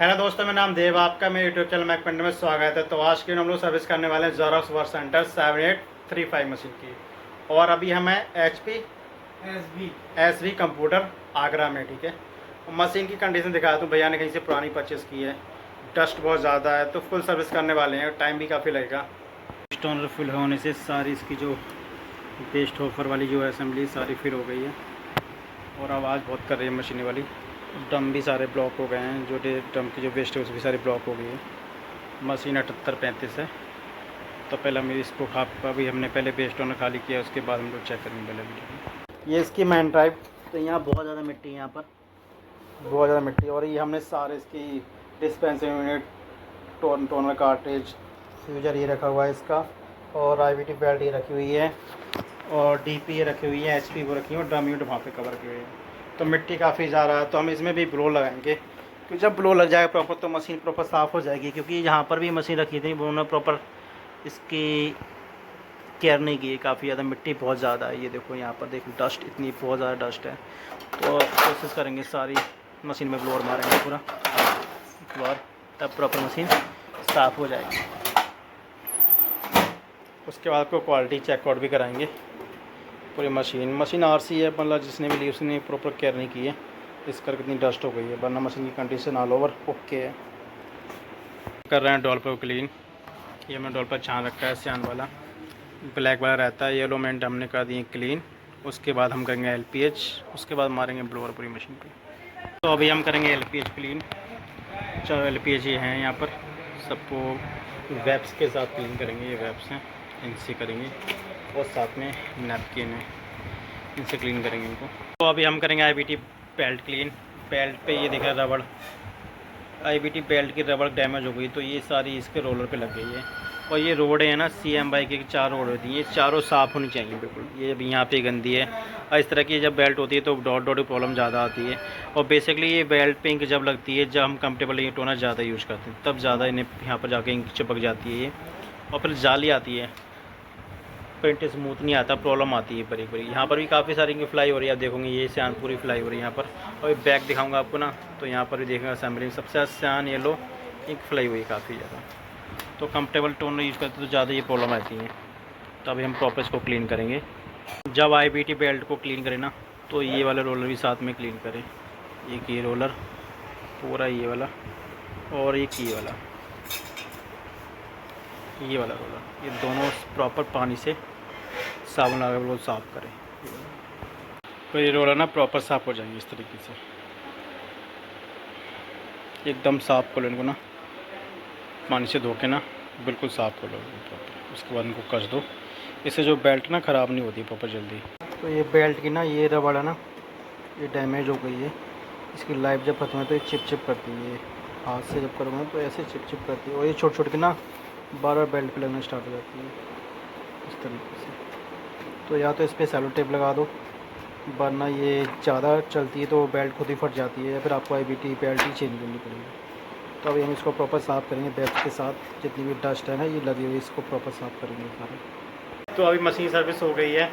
Hello दोस्तों, मेरा नाम देव, आपका मेरे यूट्यूब चैनल मैक पेंटर में स्वागत है। तो आज के हम लोग सर्विस करने वाले हैं ज़ेरॉक्स वर्क सेंटर 7835 मशीन की। और अभी हम हैं HP SV कंप्यूटर आगरा में, ठीक है। मशीन की कंडीशन दिखा दूँ, भैया ने कहीं से पुरानी परचेज़ की है, डस्ट बहुत ज़्यादा है, तो फुल सर्विस करने वाले हैं, टाइम भी काफ़ी लगेगा। स्टोनर फुल होने से सारी इसकी जो बेस्ट ऑफर वाली जो असेंबली सारी फिर हो गई है और आवाज़ बहुत कर रही है मशीनें वाली। ड्रम भी सारे ब्लॉक हो गए हैं, जो ड्रम की जो वेस्ट है उसकी सारी ब्लॉक हो गई है। मशीन 7835 है। तो पहले हम इसको अभी हमने पहले बेस्ट ओनर खाली किया, उसके बाद हम लोग चेक करेंगे पहले वीडियो। ये इसकी मेन ड्राइव, तो यहाँ बहुत ज़्यादा मिट्टी है, यहाँ पर बहुत ज़्यादा मिट्टी। और ये हमने सारे इसकी डिस्पेंसिंग यूनिट, टोनर कार्ट्रिज, फ्यूजर ये रखा हुआ है इसका, और IVT बेल्ट ये रखी हुई है, और DP ये रखी हुई है, HP वो रखी हुई है, और ड्रम यूनिट वहाँ पे कवर की हुई है। तो मिट्टी काफ़ी जा रहा है, तो हम इसमें भी ब्लो लगाएंगे, क्योंकि जब ब्लो लग जाएगा प्रॉपर तो मशीन प्रॉपर साफ़ हो जाएगी। क्योंकि यहाँ पर भी मशीन रखी थी, उन्होंने प्रॉपर इसकी केयर नहीं की, काफ़ी ज़्यादा मिट्टी बहुत ज़्यादा है। ये देखो यहाँ पर देखो डस्ट, इतनी बहुत ज़्यादा डस्ट है। तो कोशिश करेंगे सारी मशीन में ब्लोअर मारेंगे पूरा ब्लोअर, तब प्रॉपर मशीन साफ़ हो जाएगी। उसके बाद आपको क्वालिटी चेकआउट भी कराएंगे पूरी मशीन RC है, मतलब जिसने भी ली उसने प्रॉपर केयर नहीं की है, इस कर कितनी डस्ट हो गई है, वरना मशीन की कंडीशन ऑल ओवर ओके है। कर रहे हैं डॉल पर क्लीन। ये हमने डॉल पर छान रखा है, सियान वाला ब्लैक वाला रहता है, येलो मेंट हमने कर दिए क्लीन। उसके बाद हम करेंगे LPH, उसके बाद मारेंगे ब्लोअर पूरी मशीन पे। तो अभी हम करेंगे LPH क्लीन। 4 LPH ये हैं यहाँ पर, सबको वेब्स के साथ क्लीन करेंगे। ये वेब्स हैं, इनसे करेंगे, और साथ में नैपकिन है, इनसे क्लीन करेंगे इनको। तो अभी हम करेंगे IVT बेल्ट क्लीन। बेल्ट पे ये देखा रबड़, IVT बेल्ट की रबड़ डैमेज हो गई, तो ये सारी इसके रोलर पे लग गई है। और ये रोड है ना, CMY की 4 रोड होती हैं, ये चारों साफ़ होनी चाहिए बिल्कुल। ये अभी यहाँ पे गंदी है, और इस तरह की जब बेल्ट होती है तो डॉट डॉट की प्रॉब्लम ज़्यादा आती है। और बेसिकली ये बेल्ट पे इंक जब लगती है, जब हम कंफर्टेबल ये टोनर ज़्यादा यूज़ करते हैं, तब ज़्यादा इन्हें यहाँ पर जाके इंक चिपक जाती है ये, और फिर जाली आती है, प्रिंट स्मूथ नहीं आता, प्रॉब्लम आती है बड़ी बड़ी। यहाँ पर भी काफ़ी सारी इंक फ्लाई हो रही है, आप देखोगे ये सियान पूरी फ्लाई हो रही है यहाँ पर। और बैक दिखाऊंगा आपको ना, तो यहाँ पर भी देखेंगे असेंबली में सबसे सियान येलो इंक फ्लाई हुई है काफ़ी ज़्यादा। तो कंफर्टेबल टोनर यूज़ करते तो ज़्यादा ये प्रॉब्लम आती है। तो अभी हम प्रॉपर इसको क्लीन करेंगे। जब IVT बेल्ट को क्लीन करें ना, तो ये वाला रोलर भी साथ में क्लीन करें। एक ये रोलर पूरा, ये वाला, और एक ये वाला रोलर, ये दोनों प्रॉपर पानी से साबुन लगा के साफ़ करें। तो ये रोलर ना प्रॉपर साफ़ हो जाएंगे इस तरीके से, एकदम साफ़ कर लो इनको ना, पानी से धो के ना बिल्कुल साफ़ कर लो प्रॉपर। उसके बाद इनको कस दो, इससे जो बेल्ट ना ख़राब नहीं होती प्रॉपर जल्दी। तो ये बेल्ट की ना ये रबड़ है ना, ये डैमेज हो गई है, इसकी लाइफ जब खत्म है तो ये चिप करती है। ये हाथ से जब करूँगा तो ऐसे चिप करती है, और ये छोटे छोटे की ना बार बेल्ट पे लगना स्टार्ट हो जाती है इस तरीके से। तो या तो इस पर सेलो टेप लगा दो, वरना ये ज़्यादा चलती है तो बेल्ट खुद ही फट जाती है, या फिर आपको IVT बेल्ट ही चेंज करनी पड़ेगी। तो अभी हम इसको प्रॉपर साफ़ करेंगे, बेल्ट के साथ जितनी भी डस्ट है ना ये लगी हुई, इसको प्रॉपर साफ़ करेंगे सारे। तो अभी मशीन सर्विस हो गई है,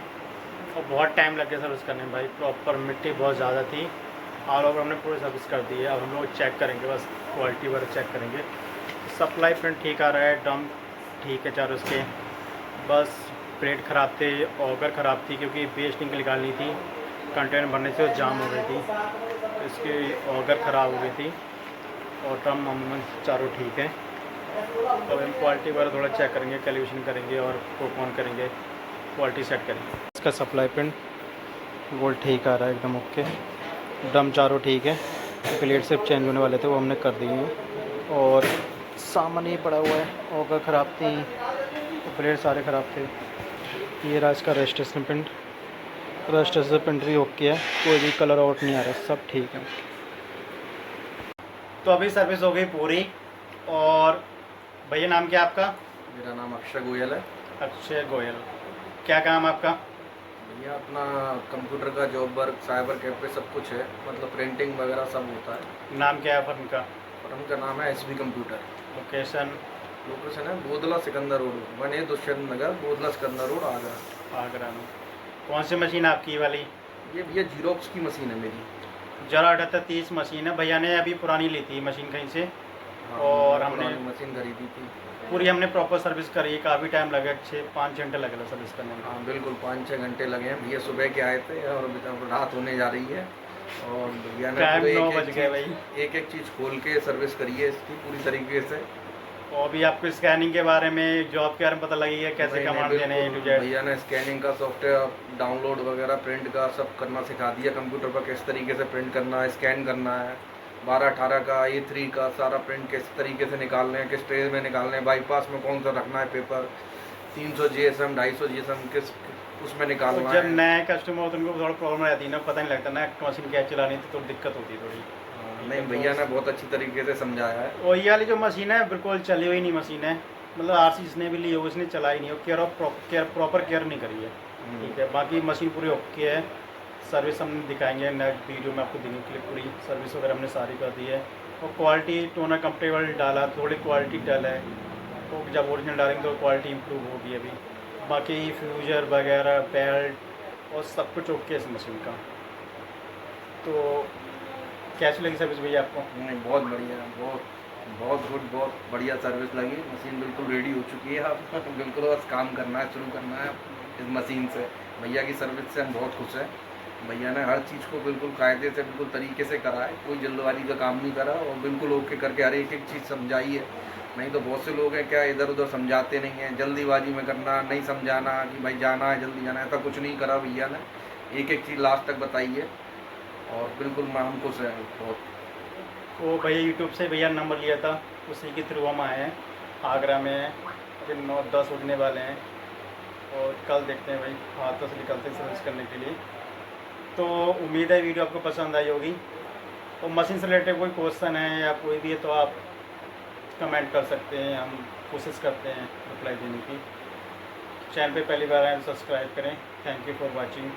और बहुत टाइम लग गया सर्विस करने में भाई, प्रॉपर मिट्टी बहुत ज़्यादा थी। ऑल ओवर हमने पूरी सर्विस कर दी है। अब हम लोग चेक करेंगे, बस क्वालिटी वगैरह चेक करेंगे। सप्लाई प्रिंट ठीक आ रहा है, ड्रम ठीक है चारों उसके, बस प्लेट ख़राब थे, ऑगर ख़राब थी, क्योंकि वेस्ट इंक निकालनी थी, कंटेनर भरने से जाम हो गई थी, तो इसकी ऑगर ख़राब हो गई थी। और ड्रम अमूमन चारों ठीक है। तो हम क्वालिटी वगैरह थोड़ा चेक करेंगे, कैलिब्रेशन करेंगे, और कोप ऑन करेंगे, क्वालिटी सेट करेंगे। इसका सप्लाई पिन वोल्ट ठीक आ रहा है, एकदम ओके। ड्रम चारों ठीक है, प्लेट सिर्फ चेंज होने वाले थे, वो हमने कर दिए हैं। और सामान ये पड़ा हुआ है, ऑगर ख़राब थी, तो प्लेट सारे ख़राब थे। ये रहा इसका रजिस्ट्रेशन प्रिंट, रजिस्ट्रेशन प्रिंट भी ओके है, कोई भी कलर आउट नहीं आ रहा, सब ठीक है। तो अभी सर्विस हो गई पूरी। और भैया नाम क्या आपका? मेरा नाम अक्षय गोयल है। अक्षय गोयल, क्या काम आपका? भैया अपना कंप्यूटर का जॉब वर्क, साइबर कैफे सब कुछ है, मतलब प्रिंटिंग वगैरह सब होता है। नाम क्या है फर्म का? फर्म का नाम है SV कंप्यूटर। लोकेशन? लोकेशन है बोधला सिकंदर रोड, 1A दुष्यंत नगर, बोधला सिकंदर रोड, आगरा। आगरा में। कौन सी मशीन आपकी ये वाली? ये भैया जीरोक्स की मशीन है मेरी। जरा 38 मशीन है। भैया ने अभी पुरानी ली थी मशीन कहीं से, हाँ, और मैंने हमने पुरानी मशीन खरीदी थी। पूरी हमने प्रॉपर सर्विस करी है। काफ़ी टाइम लगा, 6-5 घंटे लगे सर्विस करने में। हाँ बिल्कुल 5-6 घंटे लगे हैं। भैया सुबह के आए थे और अभी तक रात होने जा रही है, और भैया ने टाइम पूरे 9 बज गए भाई। एक एक चीज़ खोल के सर्विस करी है इसकी पूरी तरीके से। और भी आपको स्कैनिंग के बारे में, जॉब के बारे में पता लगेगा कैसे नहीं, कमांड नहीं, देने हैं A to बिल्कुल Z। भैया ने स्कैनिंग का सॉफ्टवेयर डाउनलोड वगैरह, प्रिंट का सब करना सिखा दिया। कंप्यूटर पर किस तरीके से प्रिंट करना है, स्कैन करना है। 12-18 का A3 का सारा प्रिंट किस तरीके से निकालने हैं, किस ट्रे में निकालने हैं, बाईपास में कौन सा रखना है पेपर, 300 GSM 250 GSM किस उसमें तो निकालना जब है। नए कस्टमर हो तो उनको थोड़ा प्रॉब्लम रहती है ना, पता नहीं लगता ना मशीन क्या चलानी थी, तो दिक्कत होती है थोड़ी। नहीं, भैया ने बहुत अच्छी तरीके से समझाया है। और ये वाली जो मशीन है बिल्कुल चली हुई नहीं मशीन है, मतलब RC जिसने भी ली हो उसने चलाई नहीं हो, प्रॉपर केयर नहीं करी है। ठीक है, बाकी मशीन पूरी ओके है। सर्विस हम दिखाएंगे नेक्स्ट वीडियो में आपको देने के लिए, पूरी सर्विस वगैरह हमने सारी कर दी है। और क्वालिटी टोनर कंफर्टेबल डाला, थोड़ी क्वालिटी डल है, तो जब ओरिजिनल डालेंगे तो क्वालिटी इंप्रूव होगी अभी। बाकी फ्यूजर वगैरह, बेल्ट और सब कुछ ओके है इस मशीन का। तो कैसी लगी सर्विस भैया आपको? नहीं, बहुत बढ़िया, बहुत बहुत गुड, बहुत बढ़िया सर्विस लगी। मशीन बिल्कुल रेडी हो चुकी है। अब बिल्कुल बस काम करना है, शुरू करना है इस मशीन से। भैया की सर्विस से हम बहुत खुश हैं। भैया ने हर चीज़ को बिल्कुल कायदे से, बिल्कुल तरीके से करा है, कोई जल्दबाजी का काम नहीं करा, और बिल्कुल ओके करके हर एक चीज़ समझाई है। नहीं तो बहुत से लोग हैं क्या, इधर उधर समझाते नहीं हैं, जल्दीबाजी में करना, नहीं समझाना कि भाई जाना है, जल्दी जाना है, ऐसा कुछ नहीं करा भैया ने। एक एक चीज़ लास्ट तक बताई है, और बिल्कुल हम खुश हैं बहुत। वो भैया यूट्यूब से भैया नंबर लिया था, उसी के थ्रू हम आए हैं। आगरा में हैं, अभी 9-10 उठने वाले हैं, और कल देखते हैं भाई हाथों से निकलते हैं सर्विस करने के लिए। तो उम्मीद है वीडियो आपको पसंद आई होगी। और मशीन से रिलेटेड कोई क्वेश्चन है या कोई भी है तो आप कमेंट कर सकते हैं, हम कोशिश करते हैं रिप्लाई देने की। चैनल पे पहली बार आए तो सब्सक्राइब करें। Thank you for watching.